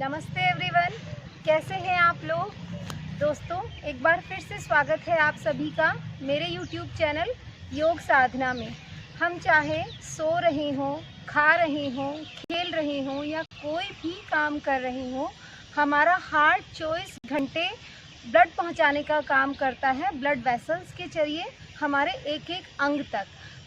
नमस्ते एवरीवन, कैसे हैं आप लोग। दोस्तों, एक बार फिर से स्वागत है आप सभी का मेरे YouTube चैनल योग साधना में। हम चाहे सो रहे हों, खा रहे हों, खेल रहे हों या कोई भी काम कर रहे हों, हमारा हार्ट 24 घंटे ब्लड पहुंचाने का काम करता है ब्लड वेसल्स के जरिए हमारे एक एक अंग तक।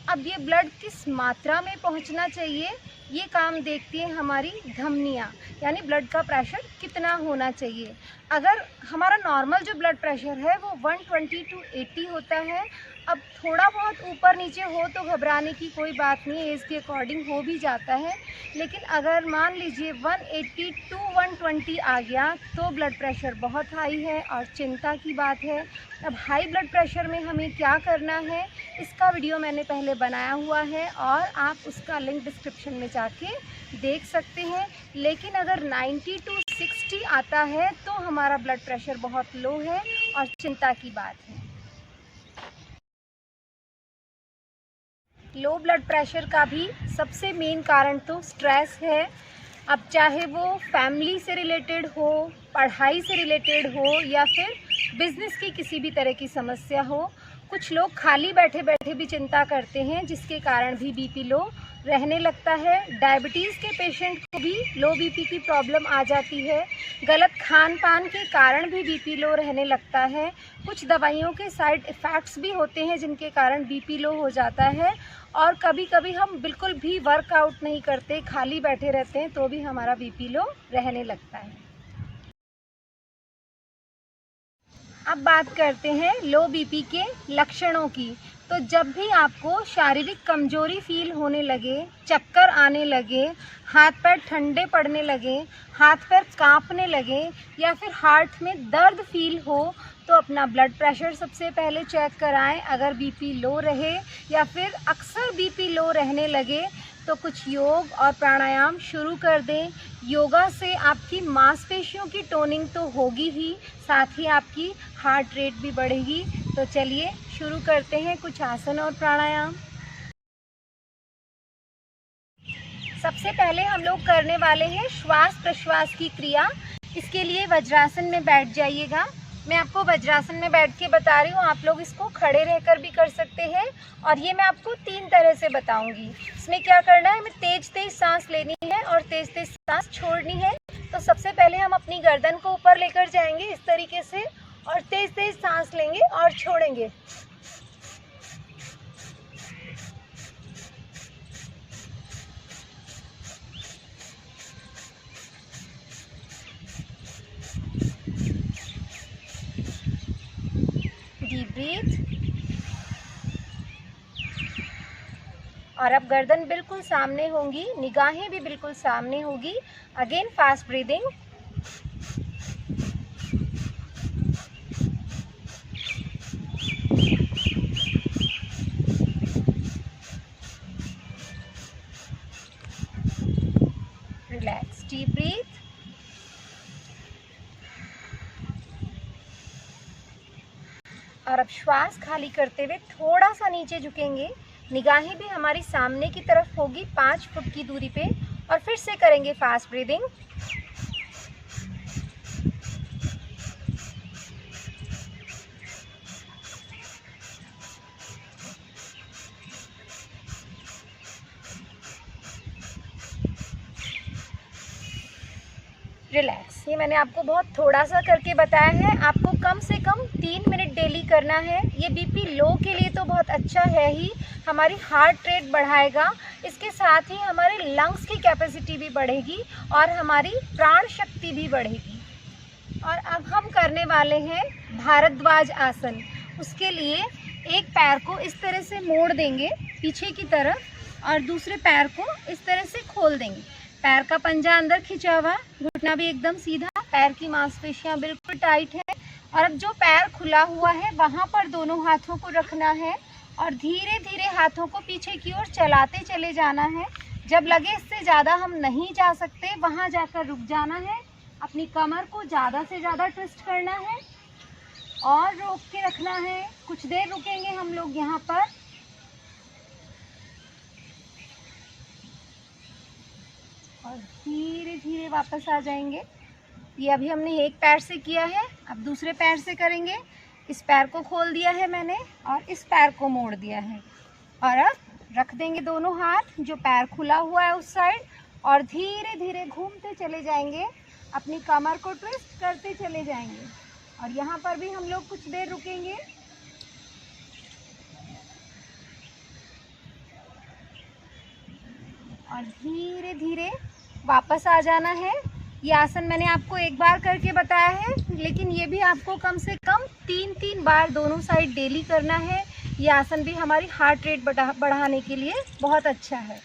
अब ये ब्लड किस मात्रा में पहुंचना चाहिए, ये काम देखती है हमारी धमनियाँ, यानी ब्लड का प्रेशर कितना होना चाहिए। अगर हमारा नॉर्मल जो ब्लड प्रेशर है वो 120 to 80 होता है। अब थोड़ा बहुत ऊपर नीचे हो तो घबराने की कोई बात नहीं, एज के अकॉर्डिंग हो भी जाता है। लेकिन अगर मान लीजिए 180 to 120 आ गया तो ब्लड प्रेशर बहुत हाई है और चिंता की बात है। अब हाई ब्लड प्रेशर में हमें क्या करना है, इसका वीडियो मैंने पहले बनाया हुआ है और आप उसका लिंक डिस्क्रिप्शन में जाके देख सकते हैं। लेकिन अगर 90 to 60 आता है तो हमारा ब्लड प्रेशर बहुत लो है और चिंता की बात है। लो ब्लड प्रेशर का भी सबसे मेन कारण तो स्ट्रेस है। अब चाहे वो फैमिली से रिलेटेड हो, पढ़ाई से रिलेटेड हो या फिर बिजनेस की किसी भी तरह की समस्या हो। कुछ लोग खाली बैठे बैठे भी चिंता करते हैं, जिसके कारण भी बीपी लो रहने लगता है। डायबिटीज़ के पेशेंट को भी लो बीपी की प्रॉब्लम आ जाती है। गलत खान पान के कारण भी बीपी लो रहने लगता है। कुछ दवाइयों के साइड इफ़ेक्ट्स भी होते हैं जिनके कारण बीपी लो हो जाता है। और कभी कभी हम बिल्कुल भी वर्कआउट नहीं करते, खाली बैठे रहते हैं तो भी हमारा बीपी लो रहने लगता है। अब बात करते हैं लो बीपी के लक्षणों की। तो जब भी आपको शारीरिक कमजोरी फील होने लगे, चक्कर आने लगे, हाथ पैर ठंडे पड़ने लगे, हाथ पैर कांपने लगे या फिर हार्ट में दर्द फील हो तो अपना ब्लड प्रेशर सबसे पहले चेक कराएं। अगर बीपी लो रहे या फिर अक्सर बीपी लो रहने लगे तो कुछ योग और प्राणायाम शुरू कर दें। योगा से आपकी मांसपेशियों की टोनिंग तो होगी ही, साथ ही आपकी हार्ट रेट भी बढ़ेगी। तो चलिए शुरू करते हैं कुछ आसन और प्राणायाम। सबसे पहले हम लोग करने वाले हैं श्वास प्रश्वास की क्रिया। इसके लिए वज्रासन में बैठ जाइएगा। मैं आपको वज्रासन में बैठ के बता रही हूँ, आप लोग इसको खड़े रहकर भी कर सकते हैं। और ये मैं आपको 3 तरह से बताऊंगी। इसमें क्या करना है, हमें तेज तेज सांस लेनी है और तेज तेज सांस छोड़नी है। तो सबसे पहले हम अपनी गर्दन को ऊपर लेकर जाएंगे इस तरीके से और तेज तेज सांस लेंगे और छोड़ेंगे। Deep breath. और अब गर्दन बिल्कुल सामने होंगी, निगाहें भी बिल्कुल सामने होगी। Again fast breathing. Relax, deep breath. और अब श्वास खाली करते हुए थोड़ा सा नीचे झुकेंगे। निगाहें भी हमारी सामने की तरफ होगी 5 फुट की दूरी पे। और फिर से करेंगे फास्ट ब्रीदिंग। रिलैक्स। ये मैंने आपको बहुत थोड़ा सा करके बताया है, आपको कम से कम 3 मिनट डेली करना है। ये बीपी लो के लिए तो बहुत अच्छा है ही, हमारी हार्ट रेट बढ़ाएगा, इसके साथ ही हमारे लंग्स की कैपेसिटी भी बढ़ेगी और हमारी प्राण शक्ति भी बढ़ेगी। और अब हम करने वाले हैं भारद्वाज आसन। उसके लिए एक पैर को इस तरह से मोड़ देंगे पीछे की तरफ और दूसरे पैर को इस तरह से खोल देंगे। पैर का पंजा अंदर खिंचा हुआ, घुटना भी एकदम सीधा, पैर की मांसपेशियां बिल्कुल टाइट है। और अब जो पैर खुला हुआ है वहां पर दोनों हाथों को रखना है और धीरे धीरे हाथों को पीछे की ओर चलाते चले जाना है। जब लगे इससे ज़्यादा हम नहीं जा सकते, वहां जाकर रुक जाना है। अपनी कमर को ज़्यादा से ज़्यादा ट्विस्ट करना है और रोक के रखना है। कुछ देर रुकेंगे हम लोग यहाँ पर। और धीरे धीरे वापस आ जाएंगे। ये अभी हमने एक पैर से किया है, अब दूसरे पैर से करेंगे। इस पैर को खोल दिया है मैंने और इस पैर को मोड़ दिया है, और अब रख देंगे दोनों हाथ जो पैर खुला हुआ है उस साइड, और धीरे धीरे घूमते चले जाएंगे, अपनी कमर को ट्विस्ट करते चले जाएंगे। और यहाँ पर भी हम लोग कुछ देर रुकेंगे। और धीरे धीरे वापस आ जाना है। ये आसन मैंने आपको एक बार करके बताया है, लेकिन ये भी आपको कम से कम 3-3 बार दोनों साइड डेली करना है। ये आसन भी हमारी हार्ट रेट बढ़ाने के लिए बहुत अच्छा है।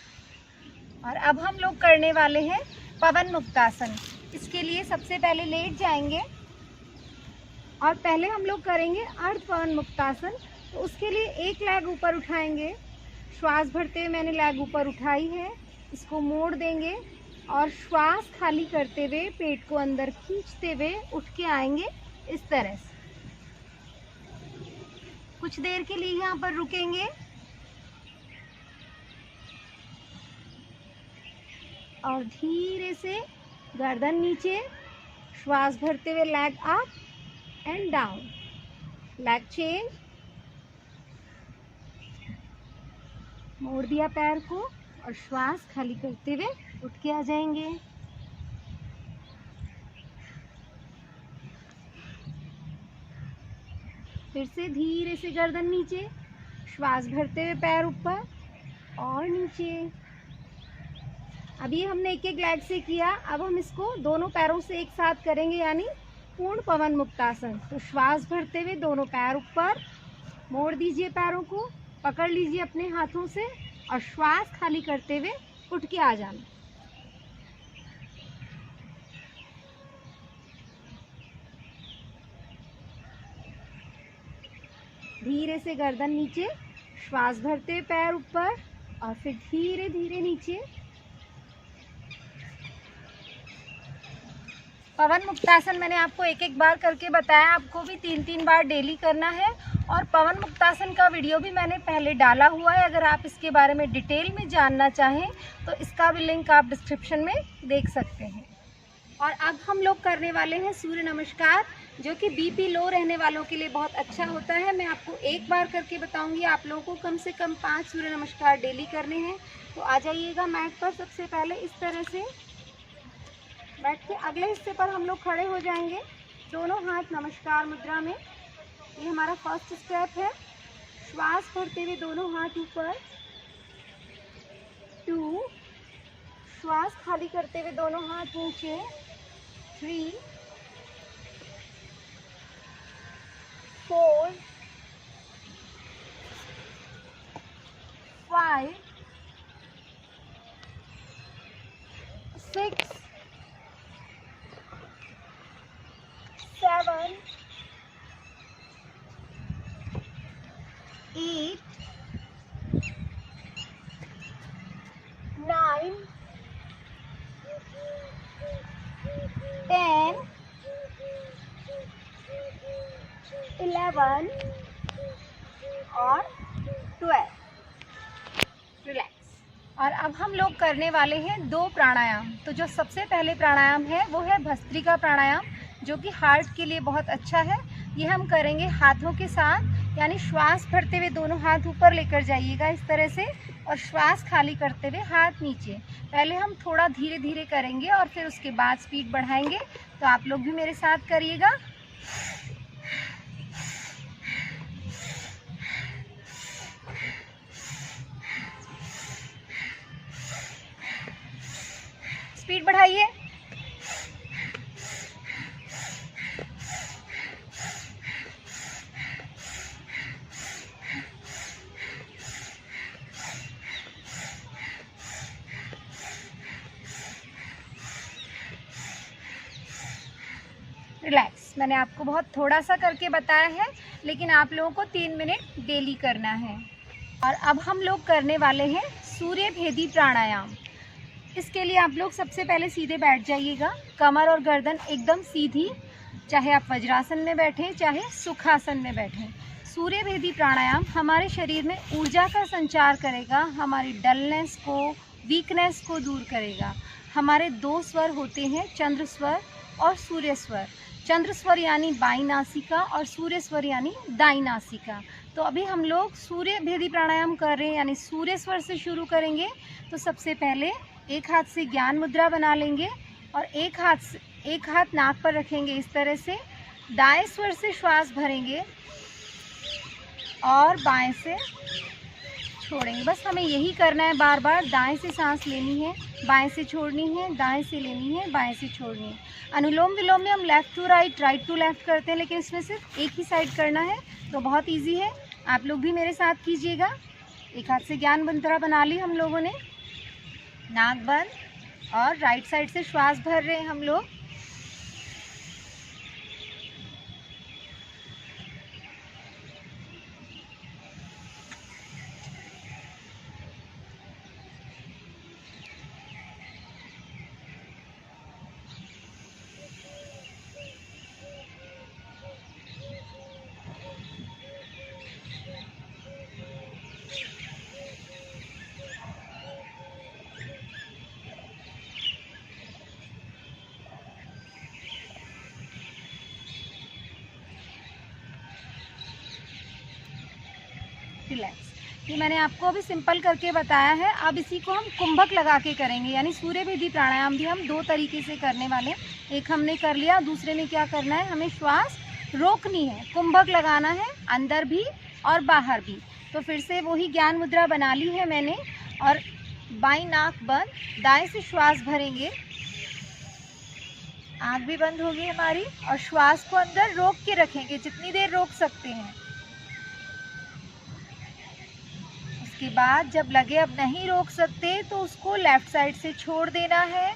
और अब हम लोग करने वाले हैं पवन मुक्तासन। इसके लिए सबसे पहले लेट जाएंगे और पहले हम लोग करेंगे अर्ध पवन मुक्तासन। तो उसके लिए एक लेग ऊपर उठाएंगे, श्वास भरते हुए मैंने लेग ऊपर उठाई है, इसको मोड़ देंगे और श्वास खाली करते हुए पेट को अंदर खींचते हुए उठ के आएंगे इस तरह से। कुछ देर के लिए यहाँ पर रुकेंगे और धीरे से गर्दन नीचे, श्वास भरते हुए leg up and down, leg change, मोड़ दिया पैर को और श्वास खाली करते हुए उठ के आ जाएंगे। फिर से धीरे से गर्दन नीचे, श्वास भरते हुए पैर ऊपर और नीचे। अभी हमने एक एक लेग से किया, अब हम इसको दोनों पैरों से एक साथ करेंगे, यानी पूर्ण पवन मुक्तासन। तो श्वास भरते हुए दोनों पैर ऊपर, मोड़ दीजिए पैरों को, पकड़ लीजिए अपने हाथों से और श्वास खाली करते हुए उठ के आ जाना। धीरे से गर्दन नीचे, श्वास भरते हुए पैर ऊपर और फिर धीरे धीरे नीचे। पवन मुक्तासन मैंने आपको एक एक बार करके बताया, आपको भी 3-3 बार डेली करना है। और पवन मुक्तासन का वीडियो भी मैंने पहले डाला हुआ है, अगर आप इसके बारे में डिटेल में जानना चाहें तो इसका भी लिंक आप डिस्क्रिप्शन में देख सकते हैं। और अब हम लोग करने वाले हैं सूर्य नमस्कार, जो कि बीपी लो रहने वालों के लिए बहुत अच्छा होता है। मैं आपको एक बार करके बताऊंगी, आप लोगों को कम से कम 5 सूर्य नमस्कार डेली करने हैं। तो आ जाइएगा मैट पर। सबसे पहले इस तरह से बैठ के अगले हिस्से पर हम लोग खड़े हो जाएंगे, दोनों हाथ नमस्कार मुद्रा में। ये हमारा फर्स्ट स्टेप है। श्वास भरते हुए दोनों हाथ ऊपर, 2, श्वास खाली करते हुए दोनों हाथ नीचे, 3, 4, 5, 6, 7, 8, 9, 10, 11 और 12। रिलैक्स। और अब हम लोग करने वाले हैं 2 प्राणायाम। तो जो सबसे पहले प्राणायाम है वो है भस्त्रिका प्राणायाम, जो कि हार्ट के लिए बहुत अच्छा है। ये हम करेंगे हाथों के साथ, यानी श्वास भरते हुए दोनों हाथ ऊपर लेकर जाइएगा इस तरह से, और श्वास खाली करते हुए हाथ नीचे। पहले हम थोड़ा धीरे धीरे करेंगे और फिर उसके बाद स्पीड बढ़ाएंगे। तो आप लोग भी मेरे साथ करिएगा। स्पीड बढ़ाइए। रिलैक्स। मैंने आपको बहुत थोड़ा सा करके बताया है, लेकिन आप लोगों को 3 मिनट डेली करना है। और अब हम लोग करने वाले हैं सूर्य भेदी प्राणायाम। इसके लिए आप लोग सबसे पहले सीधे बैठ जाइएगा, कमर और गर्दन एकदम सीधी, चाहे आप वज्रासन में बैठें चाहे सुखासन में बैठें। सूर्य भेदी प्राणायाम हमारे शरीर में ऊर्जा का संचार करेगा, हमारी डलनेस को, वीकनेस को दूर करेगा। हमारे 2 स्वर होते हैं, चंद्र स्वर और सूर्य स्वर। चंद्र स्वर यानी बाईं नासिका और सूर्य स्वर यानी दाईं नासिका। तो अभी हम लोग सूर्य भेदी प्राणायाम कर रहे हैं, यानी सूर्य स्वर से शुरू करेंगे। तो सबसे पहले एक हाथ से ज्ञान मुद्रा बना लेंगे और एक हाथ नाक पर रखेंगे इस तरह से। दाएं स्वर से श्वास भरेंगे और बाएं से छोड़ेंगे। बस हमें यही करना है, बार बार दाएं से सांस लेनी है, बाएं से छोड़नी है, दाएं से लेनी है, बाएं से छोड़नी है। अनुलोम विलोम में हम left to right, right to left करते हैं, लेकिन इसमें सिर्फ एक ही साइड करना है, तो बहुत इजी है। आप लोग भी मेरे साथ कीजिएगा। एक हाथ से ज्ञान मुद्रा बना ली हम लोगों ने, नाक बंद और राइट साइड से श्वास भर रहे हैं हम लोग। रिलैक्स। ये मैंने आपको अभी सिंपल करके बताया है। अब इसी को हम कुंभक लगा के करेंगे, यानी सूर्य भेदी प्राणायाम भी हम दो तरीके से करने वाले हैं। एक हमने कर लिया, दूसरे में क्या करना है, हमें श्वास रोकनी है, कुंभक लगाना है, अंदर भी और बाहर भी। तो फिर से वही ज्ञान मुद्रा बना ली है मैंने और बाईं नाक बंद, दाएं से श्वास भरेंगे, आँख भी बंद होगी हमारी और श्वास को अंदर रोक के रखेंगे, जितनी देर रोक सकते हैं। उसके बाद जब लगे अब नहीं रोक सकते तो उसको लेफ्ट साइड से छोड़ देना है।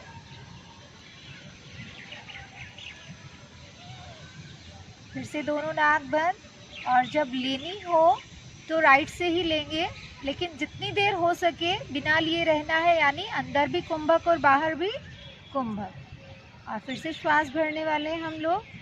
फिर से दोनों नाक बंद और जब लेनी हो तो राइट से ही लेंगे, लेकिन जितनी देर हो सके बिना लिए रहना है, यानी अंदर भी कुंभक और बाहर भी कुंभक। और फिर से श्वास भरने वाले हैं हम लोग।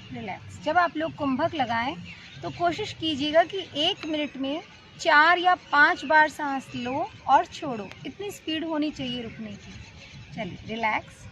रिलैक्स। जब आप लोग कुंभक लगाएं तो कोशिश कीजिएगा कि 1 मिनट में 4 या 5 बार सांस लो और छोड़ो, इतनी स्पीड होनी चाहिए रुकने की। चलिए रिलैक्स।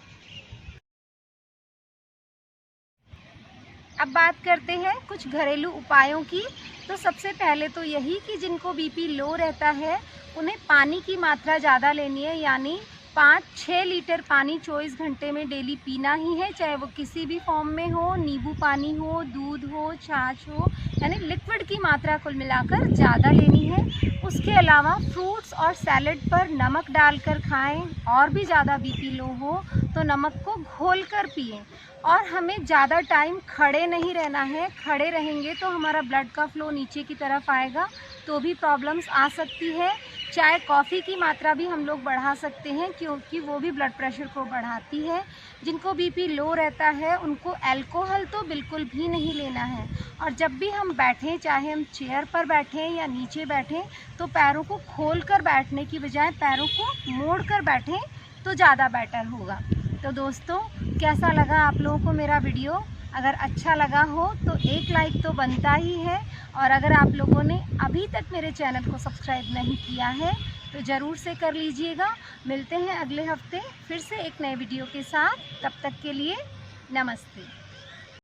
अब बात करते हैं कुछ घरेलू उपायों की। तो सबसे पहले तो यही कि जिनको बीपी लो रहता है उन्हें पानी की मात्रा ज़्यादा लेनी है, यानी 5-6 लीटर पानी 24 घंटे में डेली पीना ही है, चाहे वो किसी भी फॉर्म में हो, नींबू पानी हो, दूध हो, छाछ हो, यानी लिक्विड की मात्रा कुल मिलाकर ज़्यादा लेनी है। उसके अलावा फ्रूट्स और सैलेड पर नमक डालकर खाएं। और भी ज़्यादा बीपी लो हो तो नमक को घोलकर पिएं। और हमें ज़्यादा टाइम खड़े नहीं रहना है, खड़े रहेंगे तो हमारा ब्लड का फ्लो नीचे की तरफ आएगा तो भी प्रॉब्लम्स आ सकती है। चाय कॉफ़ी की मात्रा भी हम लोग बढ़ा सकते हैं, क्योंकि वो भी ब्लड प्रेशर को बढ़ाती है। जिनको बीपी लो रहता है उनको अल्कोहल तो बिल्कुल भी नहीं लेना है। और जब भी हम बैठें, चाहे हम चेयर पर बैठें या नीचे बैठें, तो पैरों को खोल कर बैठने की बजाय पैरों को मोड़ कर बैठें तो ज़्यादा बेटर होगा। तो दोस्तों, कैसा लगा आप लोगों को मेरा वीडियो? अगर अच्छा लगा हो तो एक लाइक तो बनता ही है, और अगर आप लोगों ने अभी तक मेरे चैनल को सब्सक्राइब नहीं किया है तो ज़रूर से कर लीजिएगा। मिलते हैं अगले हफ्ते फिर से एक नए वीडियो के साथ। तब तक के लिए नमस्ते।